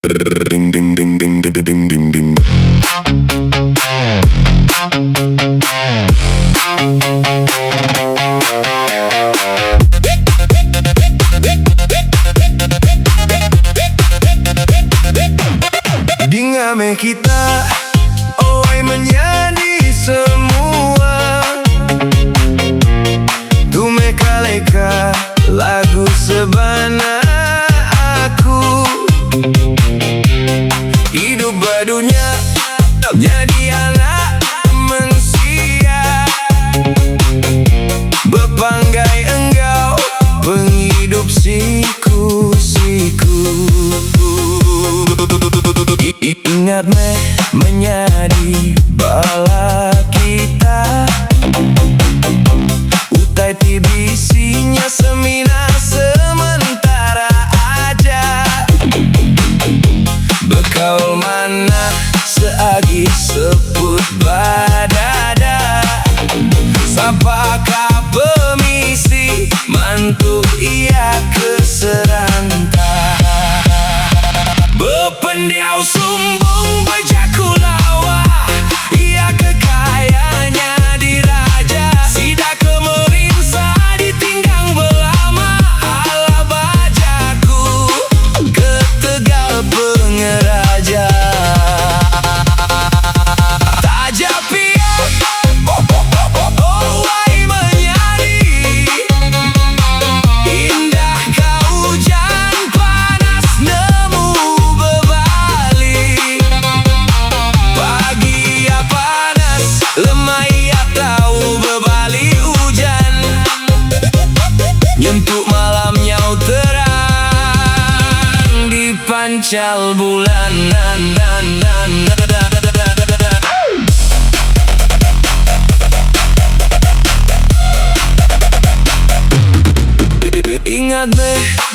Ding ding ding ding ding ding ding ding. Dingame kita, oi menjadi semua. Tu meka-leka lagu sebana aku. Hidup badunya jadi anak manusia. Bepanggai engkau penghidup siku-siku. Ingat menjadi bala kita. Utai tibisinya semina sementara aja. Bekal mana seagi seput badada. Sapakah pemisi mantu ia keseranta. Bependiau sumbung bejaku lawa. Ia kekayanya diraja. Sida kemerinsa ditinggang belama. Ala bajaku ketegal pengeraja. Tajapia owai menyari. Indah kau hujan panas nemu bebali. Pagi ya panas, lemah ya tahu bebali hujan. Nyentuh malamnya terang di pancal bulan. Ingat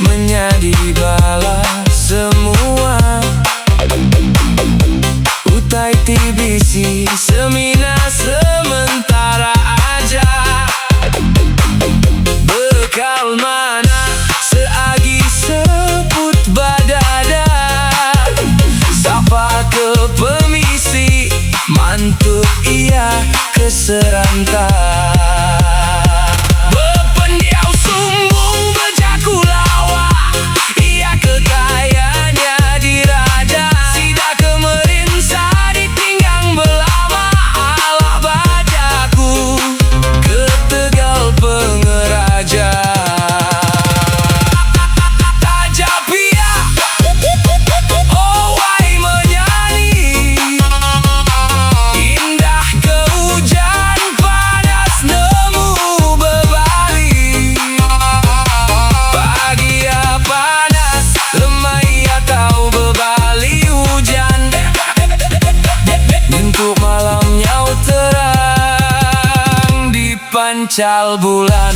menjadi bala semua. Utai tibisi semina sementara aja. Bekal mana seagi seput badada. Sapa ke pemisi mantu ia keseranta. Bependiau sumbung bejaku lawa. Ia kekayanya diraja. Sida kemerinsa ditinggang belama. Ala bajaku ketegal pengeraja. Tajapia owai menyanyi. Indah kehujan panas nemu bebali. Pagi ya panas, lemah ya tahu bebali hujan. Untuk malamnya terang di pancal bulan.